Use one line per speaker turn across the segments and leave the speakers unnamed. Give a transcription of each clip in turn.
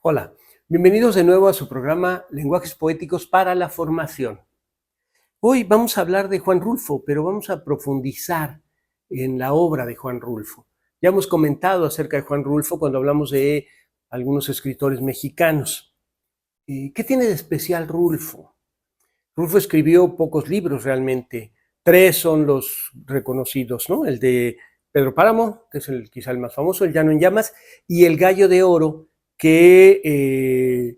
Hola, bienvenidos de nuevo a su programa Lenguajes Poéticos para la Formación. Hoy vamos a hablar de Juan Rulfo, pero vamos a profundizar en la obra de Juan Rulfo. Ya hemos comentado acerca de Juan Rulfo cuando hablamos de algunos escritores mexicanos. ¿Qué tiene de especial Rulfo? Rulfo escribió pocos libros realmente. 3 son los reconocidos, ¿no? El de Pedro Páramo, que es quizá el más famoso, El Llano en Llamas, y El Gallo de Oro, que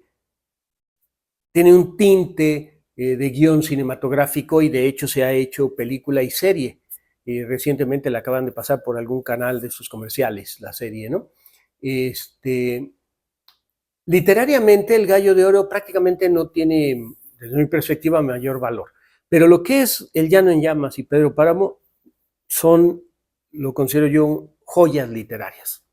tiene un tinte de guión cinematográfico y de hecho se ha hecho película y serie. Recientemente la acaban de pasar por algún canal de sus comerciales, la serie, ¿no? Literariamente, El Gallo de Oro prácticamente no tiene, desde mi perspectiva, mayor valor. Pero lo que es El Llano en Llamas y Pedro Páramo son, lo considero yo, joyas literarias.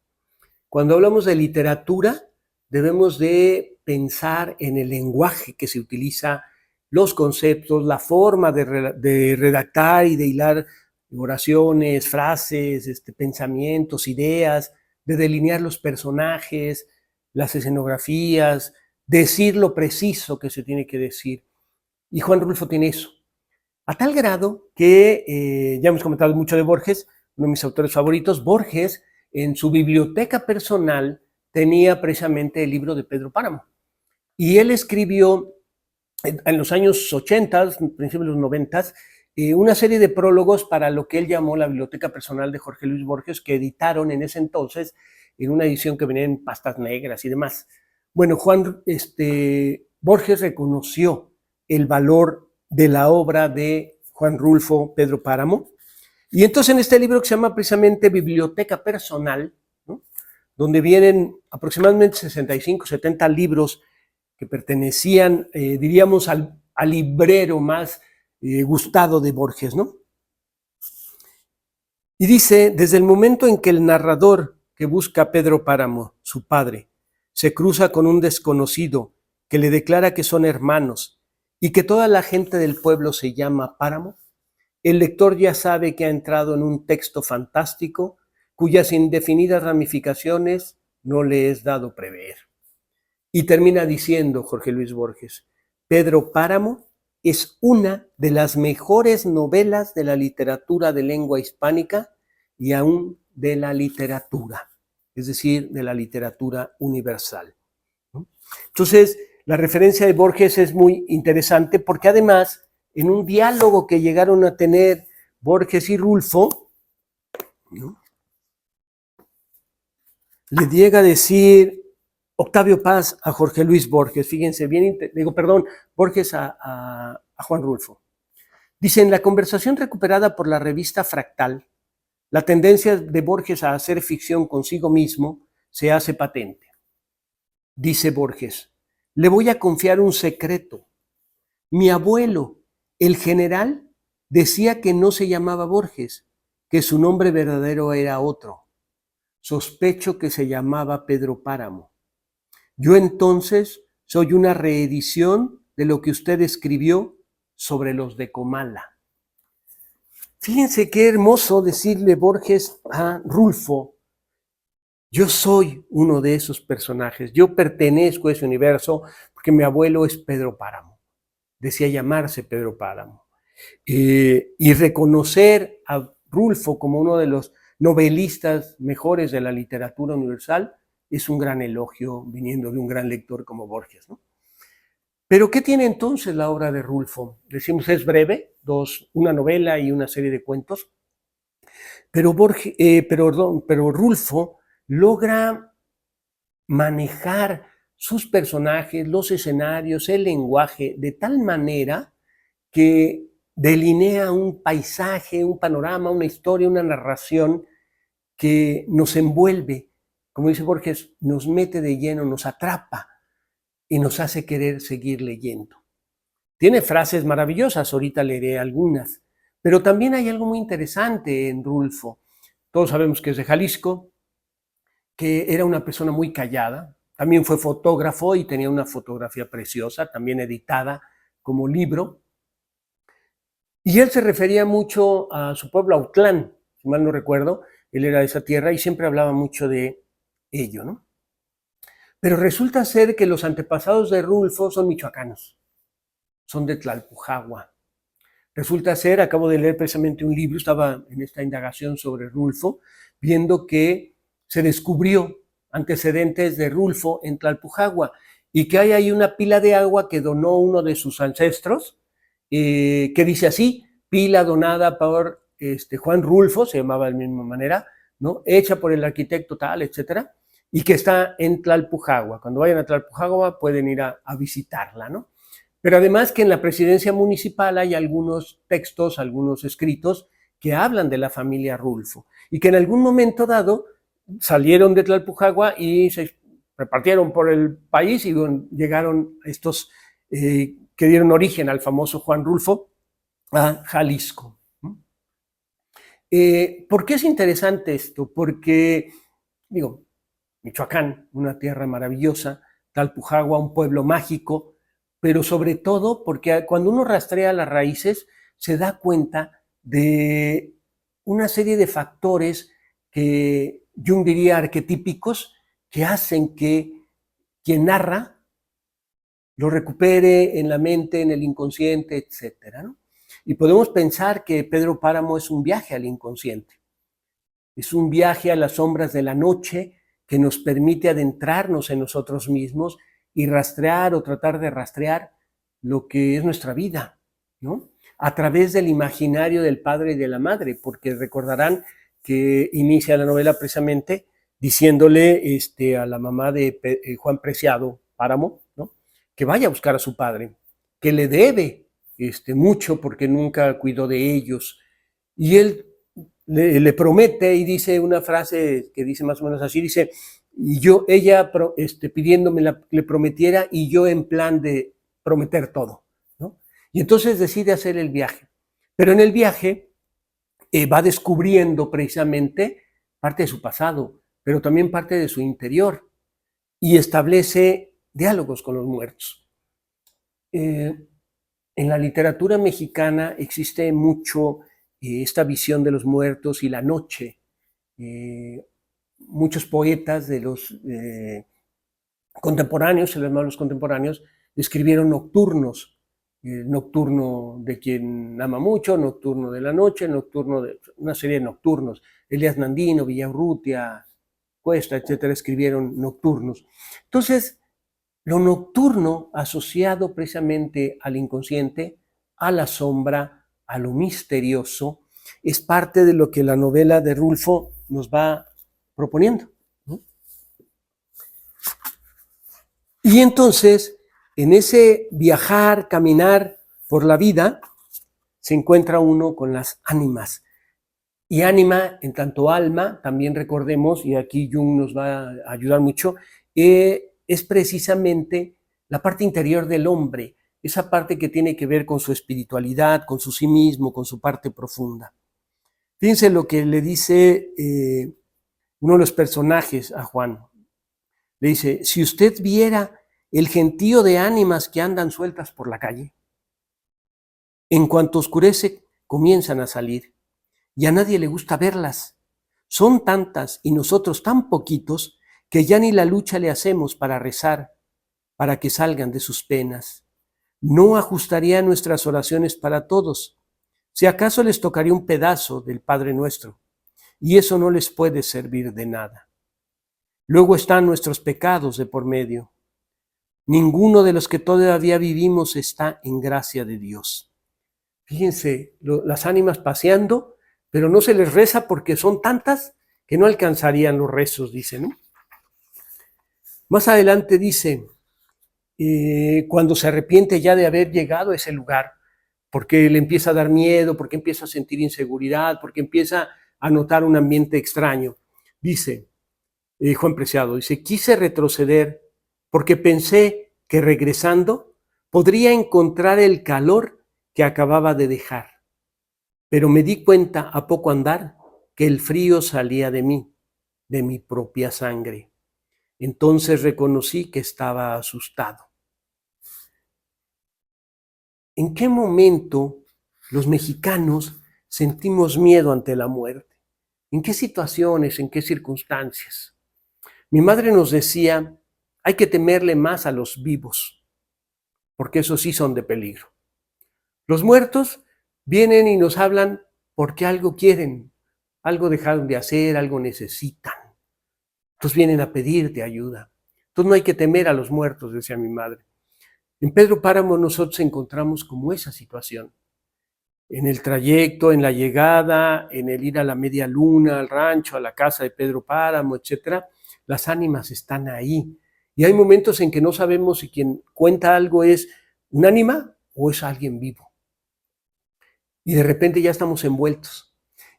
Cuando hablamos de literatura, debemos de pensar en el lenguaje que se utiliza, los conceptos, la forma de redactar y de hilar oraciones, frases, pensamientos, ideas, de delinear los personajes, las escenografías, decir lo preciso que se tiene que decir. Y Juan Rulfo tiene eso. A tal grado que ya hemos comentado mucho de Borges, uno de mis autores favoritos. Borges, en su biblioteca personal, tenía precisamente el libro de Pedro Páramo. Y él escribió en los años 80, principios de los 90, una serie de prólogos para lo que él llamó la biblioteca personal de Jorge Luis Borges, que editaron en ese entonces en una edición que venía en pastas negras y demás. Bueno, Borges reconoció el valor de la obra de Juan Rulfo Pedro Páramo, y entonces en este libro que se llama precisamente Biblioteca Personal, ¿no?, donde vienen aproximadamente 65, 70 libros que pertenecían, diríamos, al librero más gustado de Borges, ¿no? Y dice, desde el momento en que el narrador que busca a Pedro Páramo, su padre, se cruza con un desconocido que le declara que son hermanos y que toda la gente del pueblo se llama Páramo, el lector ya sabe que ha entrado en un texto fantástico cuyas indefinidas ramificaciones no le es dado prever. Y termina diciendo Jorge Luis Borges, Pedro Páramo es una de las mejores novelas de la literatura de lengua hispánica y aún de la literatura, es decir, de la literatura universal. Entonces, la referencia de Borges es muy interesante porque además, en un diálogo que llegaron a tener Borges y Rulfo, ¿no?, le llega a decir Octavio Paz a Jorge Luis Borges, fíjense, Borges a Juan Rulfo. Dice, en la conversación recuperada por la revista Fractal, la tendencia de Borges a hacer ficción consigo mismo se hace patente. Dice Borges, le voy a confiar un secreto. Mi abuelo, el general, decía que no se llamaba Borges, que su nombre verdadero era otro. Sospecho que se llamaba Pedro Páramo. Yo entonces soy una reedición de lo que usted escribió sobre los de Comala. Fíjense qué hermoso decirle Borges a Rulfo, yo soy uno de esos personajes, yo pertenezco a ese universo porque mi abuelo es Pedro Páramo, decía llamarse Pedro Páramo. Y reconocer a Rulfo como uno de los novelistas mejores de la literatura universal es un gran elogio viniendo de un gran lector como Borges, ¿no? Pero ¿qué tiene entonces la obra de Rulfo? Decimos es breve, una novela y una serie de cuentos, pero Rulfo logra manejar sus personajes, los escenarios, el lenguaje, de tal manera que delinea un paisaje, un panorama, una historia, una narración que nos envuelve, como dice Borges, nos mete de lleno, nos atrapa y nos hace querer seguir leyendo. Tiene frases maravillosas, ahorita leeré algunas, pero también hay algo muy interesante en Rulfo. Todos sabemos que es de Jalisco, que era una persona muy callada, también fue fotógrafo y tenía una fotografía preciosa, también editada como libro. Y él se refería mucho a su pueblo, Autlán, si mal no recuerdo, él era de esa tierra y siempre hablaba mucho de ello, ¿no? Pero resulta ser que los antepasados de Rulfo son michoacanos, son de Tlalpujagua. Resulta ser, acabo de leer precisamente un libro, estaba en esta indagación sobre Rulfo, viendo que se descubrió antecedentes de Rulfo en Tlalpujagua y que hay ahí una pila de agua que donó uno de sus ancestros, que dice así, pila donada por Juan Rulfo, se llamaba de la misma manera, ¿no? Hecha por el arquitecto tal, etcétera, y que está en Tlalpujagua. Cuando vayan a Tlalpujagua pueden ir a visitarla, ¿no? Pero además que en la presidencia municipal hay algunos textos, algunos escritos que hablan de la familia Rulfo y que en algún momento dado salieron de Tlalpujagua y se repartieron por el país y llegaron estos que dieron origen al famoso Juan Rulfo a Jalisco. ¿Por qué es interesante esto? Porque, digo, Michoacán, una tierra maravillosa, Tlalpujagua, un pueblo mágico, pero sobre todo porque cuando uno rastrea las raíces se da cuenta de una serie de factores que Jung diría arquetípicos que hacen que quien narra lo recupere en la mente, en el inconsciente, etcétera, ¿no? Y podemos pensar que Pedro Páramo es un viaje al inconsciente, es un viaje a las sombras de la noche que nos permite adentrarnos en nosotros mismos y rastrear o tratar de rastrear lo que es nuestra vida, ¿no? A través del imaginario del padre y de la madre, porque recordarán que inicia la novela precisamente diciéndole a la mamá de Juan Preciado Páramo, ¿no? Que vaya a buscar a su padre, que le debe mucho porque nunca cuidó de ellos. Y él le promete y dice una frase que dice más o menos así, dice, y ella pidiéndome le prometiera y yo en plan de prometer todo, ¿no? Y entonces decide hacer el viaje. Pero en el viaje va descubriendo precisamente parte de su pasado, pero también parte de su interior y establece diálogos con los muertos. En la literatura mexicana existe mucho esta visión de los muertos y la noche. Muchos poetas de los contemporáneos, se les llama los contemporáneos, escribieron nocturnos, nocturno de quien ama mucho, nocturno de la noche, nocturno de una serie de nocturnos. Elías Nandino, Villaurrutia, Cuesta, etcétera, escribieron nocturnos. Entonces, lo nocturno asociado precisamente al inconsciente, a la sombra, a lo misterioso, es parte de lo que la novela de Rulfo nos va proponiendo, ¿no? Y entonces, en ese viajar, caminar por la vida, se encuentra uno con las ánimas. Y ánima, en tanto alma, también recordemos, y aquí Jung nos va a ayudar mucho, es precisamente la parte interior del hombre, esa parte que tiene que ver con su espiritualidad, con su sí mismo, con su parte profunda. Fíjense lo que le dice uno de los personajes a Juan. Le dice, si usted viera el gentío de ánimas que andan sueltas por la calle, en cuanto oscurece, comienzan a salir, y a nadie le gusta verlas. Son tantas y nosotros tan poquitos que ya ni la lucha le hacemos para rezar, para que salgan de sus penas. No ajustaría nuestras oraciones para todos. Si acaso les tocaría un pedazo del Padre Nuestro, y eso no les puede servir de nada. Luego están nuestros pecados de por medio. Ninguno de los que todavía vivimos está en gracia de Dios. Fíjense, las ánimas paseando, pero no se les reza porque son tantas que no alcanzarían los rezos, dice, ¿no? Más adelante dice, cuando se arrepiente ya de haber llegado a ese lugar, porque le empieza a dar miedo, porque empieza a sentir inseguridad, porque empieza a notar un ambiente extraño, dice Juan Preciado, dice, quise retroceder porque pensé que regresando podría encontrar el calor que acababa de dejar, pero me di cuenta a poco andar que el frío salía de mí, de mi propia sangre. Entonces reconocí que estaba asustado. ¿En qué momento los mexicanos sentimos miedo ante la muerte? ¿En qué situaciones, en qué circunstancias? Mi madre nos decía hay que temerle más a los vivos, porque esos sí son de peligro. Los muertos vienen y nos hablan porque algo quieren, algo dejaron de hacer, algo necesitan. Entonces vienen a pedirte ayuda. Entonces no hay que temer a los muertos, decía mi madre. En Pedro Páramo nosotros encontramos como esa situación. En el trayecto, en la llegada, en el ir a la media luna, al rancho, a la casa de Pedro Páramo, etcétera, las ánimas están ahí. Y hay momentos en que no sabemos si quien cuenta algo es un ánima o es alguien vivo. Y de repente ya estamos envueltos.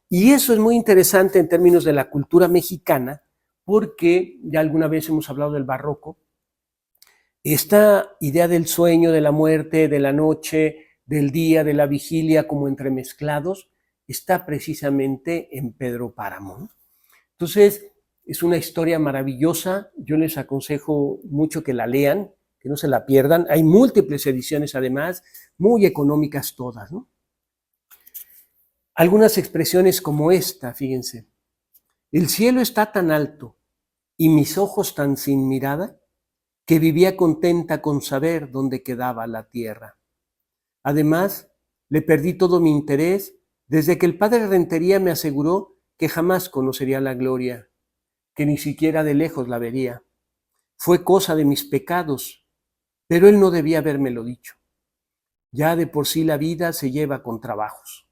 Y eso es muy interesante en términos de la cultura mexicana, porque ya alguna vez hemos hablado del barroco. Esta idea del sueño, de la muerte, de la noche, del día, de la vigilia, como entremezclados, está precisamente en Pedro Páramo. Entonces, es una historia maravillosa. Yo les aconsejo mucho que la lean, que no se la pierdan. Hay múltiples ediciones además, muy económicas todas, ¿no? Algunas expresiones como esta, fíjense. El cielo está tan alto y mis ojos tan sin mirada que vivía contenta con saber dónde quedaba la tierra. Además, le perdí todo mi interés desde que el padre Rentería me aseguró que jamás conocería la gloria, que ni siquiera de lejos la vería. Fue cosa de mis pecados, pero él no debía habérmelo dicho. Ya de por sí la vida se lleva con trabajos.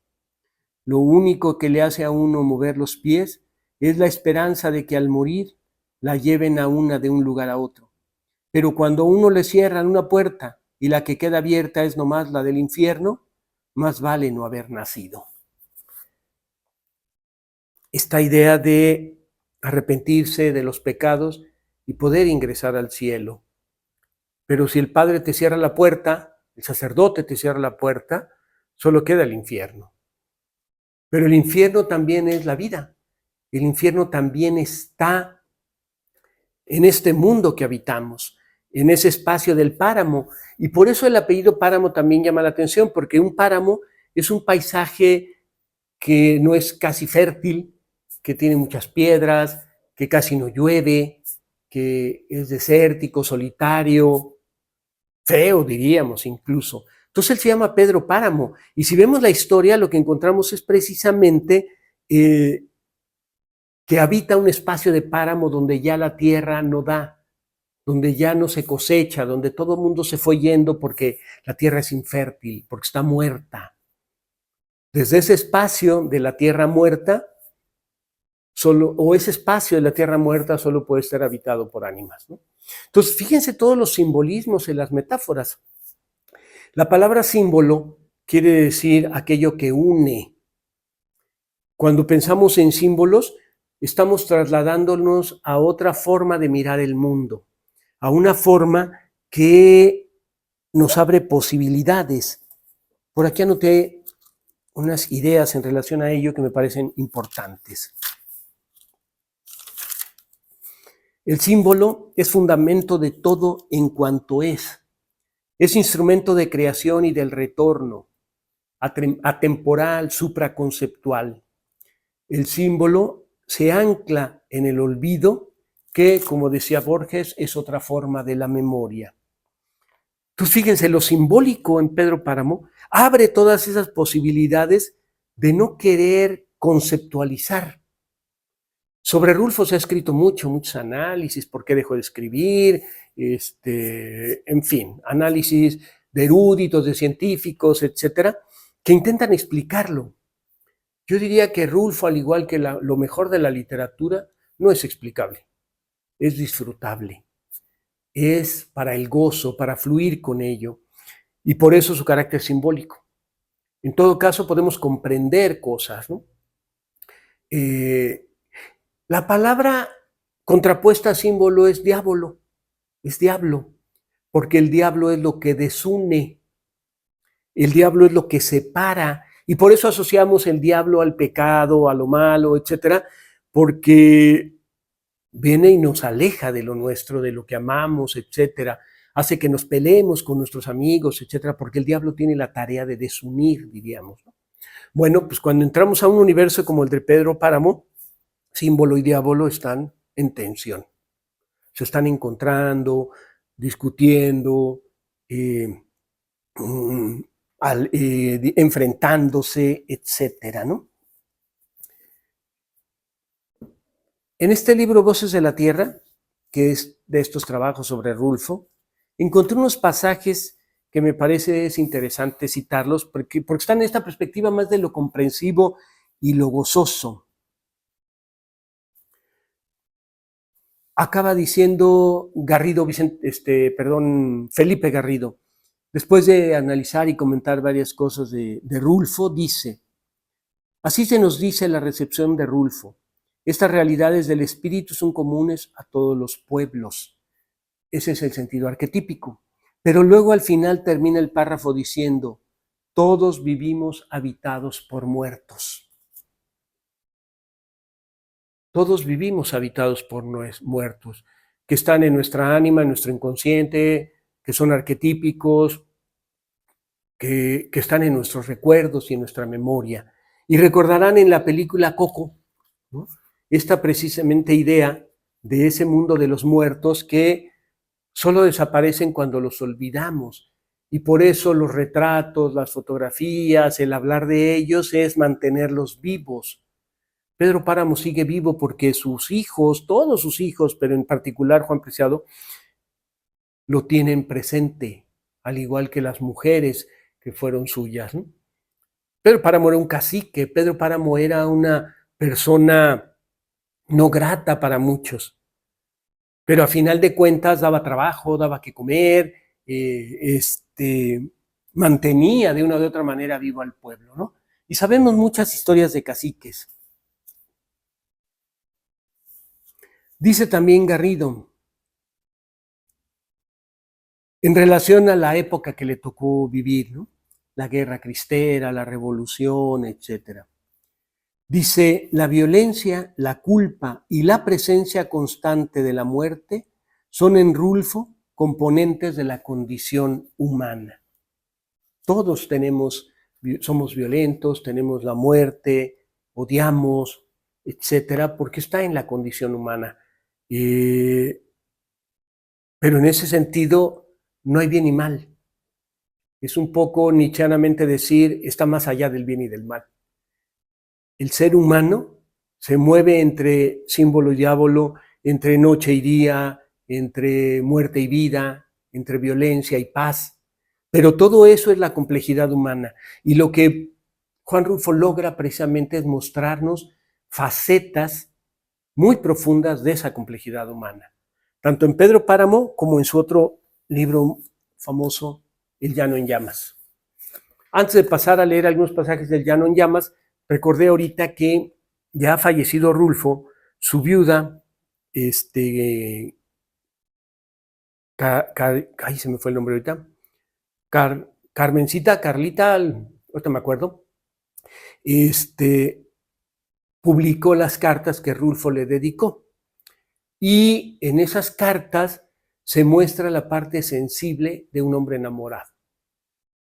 Lo único que le hace a uno mover los pies es la esperanza de que al morir la lleven a una de un lugar a otro. Pero cuando a uno le cierran una puerta y la que queda abierta es nomás la del infierno, más vale no haber nacido. Esta idea de arrepentirse de los pecados y poder ingresar al cielo. Pero si el Padre te cierra la puerta, el sacerdote te cierra la puerta, solo queda el infierno. Pero el infierno también es la vida. El infierno también está en este mundo que habitamos, en ese espacio del páramo. Y por eso el apellido Páramo también llama la atención, porque un páramo es un paisaje que no es casi fértil, que tiene muchas piedras, que casi no llueve, que es desértico, solitario, feo diríamos incluso. Entonces él se llama Pedro Páramo. Y si vemos la historia, lo que encontramos es precisamente que habita un espacio de páramo donde ya la tierra no da, donde ya no se cosecha, donde todo el mundo se fue yendo porque la tierra es infértil, porque está muerta. Desde ese espacio de la tierra muerta, ese espacio de la tierra muerta solo puede ser habitado por ánimas, ¿no? Entonces, fíjense todos los simbolismos en las metáforas. La palabra símbolo quiere decir aquello que une. Cuando pensamos en símbolos, estamos trasladándonos a otra forma de mirar el mundo, a una forma que nos abre posibilidades. Por aquí anoté unas ideas en relación a ello que me parecen importantes. El símbolo es fundamento de todo en cuanto es. Es instrumento de creación y del retorno, atemporal, supraconceptual. El símbolo se ancla en el olvido, que, como decía Borges, es otra forma de la memoria. Entonces, fíjense, lo simbólico en Pedro Páramo abre todas esas posibilidades de no querer conceptualizar. Sobre Rulfo se ha escrito muchos análisis, por qué dejó de escribir, en fin, análisis de eruditos, de científicos, etcétera, que intentan explicarlo. Yo diría que Rulfo, al igual que lo mejor de la literatura, no es explicable, es disfrutable, es para el gozo, para fluir con ello, y por eso su carácter simbólico. En todo caso, podemos comprender cosas, ¿no? La palabra contrapuesta a símbolo es diablo, porque el diablo es lo que desune, el diablo es lo que separa, y por eso asociamos el diablo al pecado, a lo malo, etcétera, porque viene y nos aleja de lo nuestro, de lo que amamos, etcétera, hace que nos peleemos con nuestros amigos, etcétera, porque el diablo tiene la tarea de desunir, diríamos, ¿no? Bueno, pues cuando entramos a un universo como el de Pedro Páramo, símbolo y diablo están en tensión. se están encontrando, discutiendo, enfrentándose, etcétera, ¿no? En este libro Voces de la Tierra, que es de estos trabajos sobre Rulfo, encontré unos pasajes que me parece es interesante citarlos porque están en esta perspectiva más de lo comprensivo y lo gozoso. Acaba diciendo Felipe Garrido, después de analizar y comentar varias cosas de Rulfo, dice: así se nos dice la recepción de Rulfo. Estas realidades del espíritu son comunes a todos los pueblos. Ese es el sentido arquetípico. Pero luego al final termina el párrafo diciendo: todos vivimos habitados por muertos. Todos vivimos habitados por muertos, que están en nuestra ánima, en nuestro inconsciente, que son arquetípicos, que están en nuestros recuerdos y en nuestra memoria. Y recordarán en la película Coco, ¿no?, esta precisamente idea de ese mundo de los muertos que solo desaparecen cuando los olvidamos. Y por eso los retratos, las fotografías, el hablar de ellos es mantenerlos vivos. Pedro Páramo sigue vivo porque sus hijos, todos sus hijos, pero en particular Juan Preciado, lo tienen presente, al igual que las mujeres que fueron suyas, ¿no? Pedro Páramo era un cacique, Pedro Páramo era una persona no grata para muchos, pero a final de cuentas daba trabajo, daba que comer, mantenía de una u otra manera vivo al pueblo, ¿no? Y sabemos muchas historias de caciques. Dice también Garrido, en relación a la época que le tocó vivir, ¿no?, la guerra cristera, la revolución, etcétera. Dice: la violencia, la culpa y la presencia constante de la muerte son en Rulfo componentes de la condición humana. Todos somos violentos, tenemos la muerte, odiamos, etcétera, porque está en la condición humana. Pero en ese sentido no hay bien y mal. Es un poco nietzscheanamente decir, está más allá del bien y del mal. El ser humano se mueve entre símbolo y diablo, entre noche y día, entre muerte y vida, entre violencia y paz. Pero todo eso es la complejidad humana. Y lo que Juan Rulfo logra precisamente es mostrarnos facetas muy profundas de esa complejidad humana, tanto en Pedro Páramo como en su otro libro famoso, El Llano en Llamas. Antes de pasar a leer algunos pasajes del Llano en Llamas, recordé ahorita que ya ha fallecido Rulfo, su viuda, ahí se me fue el nombre ahorita, Carmencita, Carlita, ahorita me acuerdo, publicó las cartas que Rulfo le dedicó. Y en esas cartas se muestra la parte sensible de un hombre enamorado.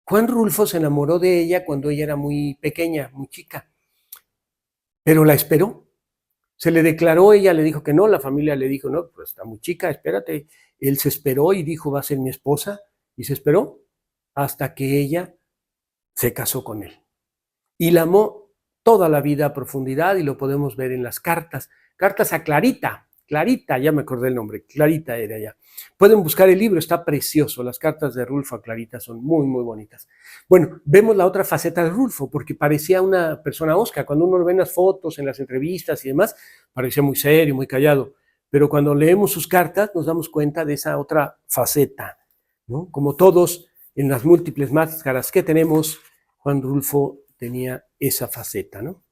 Juan Rulfo se enamoró de ella cuando ella era muy pequeña, muy chica, pero la esperó. Se le declaró, ella le dijo que no, la familia le dijo, no, pues está muy chica, espérate. Él se esperó y dijo, va a ser mi esposa, y se esperó hasta que ella se casó con él. Y la amó toda la vida a profundidad y lo podemos ver en las cartas. Cartas a Clarita, ya me acordé el nombre, Clarita era ella. Pueden buscar el libro, está precioso. Las cartas de Rulfo a Clarita son muy, muy bonitas. Bueno, vemos la otra faceta de Rulfo, porque parecía una persona osca. Cuando uno lo ve en las fotos, en las entrevistas y demás, parecía muy serio, muy callado. Pero cuando leemos sus cartas, nos damos cuenta de esa otra faceta, ¿no? Como todos, en las múltiples máscaras que tenemos, Juan Rulfo tenía esa faceta, ¿no?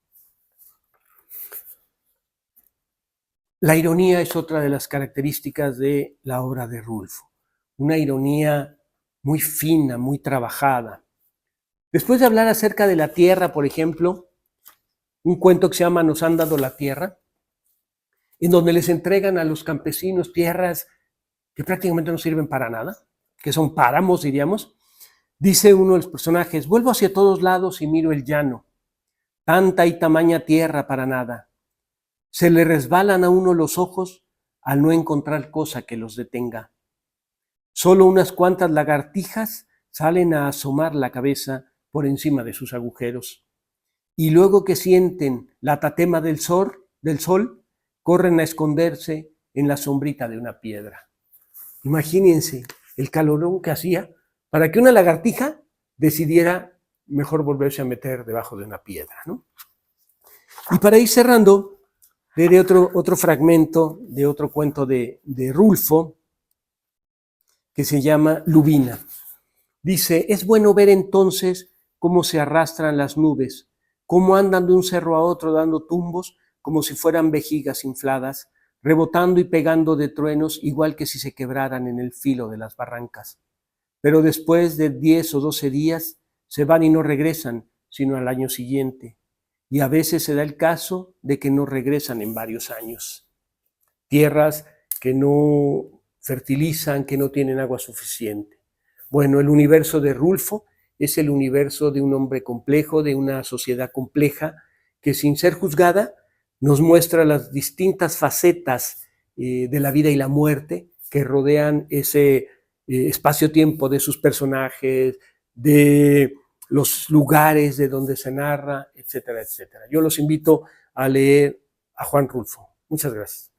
La ironía es otra de las características de la obra de Rulfo. Una ironía muy fina, muy trabajada. Después de hablar acerca de la tierra, por ejemplo, un cuento que se llama Nos han dado la tierra, en donde les entregan a los campesinos tierras que prácticamente no sirven para nada, que son páramos, diríamos. Dice uno de los personajes: vuelvo hacia todos lados y miro el llano. Tanta y tamaña tierra para nada. Se le resbalan a uno los ojos al no encontrar cosa que los detenga. Solo unas cuantas lagartijas salen a asomar la cabeza por encima de sus agujeros. Y luego que sienten la tatema del sol, corren a esconderse en la sombrita de una piedra. Imagínense el calorón que hacía para que una lagartija decidiera mejor volverse a meter debajo de una piedra, ¿no? Y para ir cerrando, leeré otro fragmento de otro cuento de Rulfo, que se llama Lubina. Dice: es bueno ver entonces cómo se arrastran las nubes, cómo andan de un cerro a otro dando tumbos como si fueran vejigas infladas, rebotando y pegando de truenos igual que si se quebraran en el filo de las barrancas. Pero después de 10 o 12 días se van y no regresan, sino al año siguiente. Y a veces se da el caso de que no regresan en varios años. Tierras que no fertilizan, que no tienen agua suficiente. Bueno, el universo de Rulfo es el universo de un hombre complejo, de una sociedad compleja, que sin ser juzgada nos muestra las distintas facetas de la vida y la muerte que rodean ese espacio-tiempo de sus personajes, de los lugares de donde se narra, etcétera, etcétera. Yo los invito a leer a Juan Rulfo. Muchas gracias.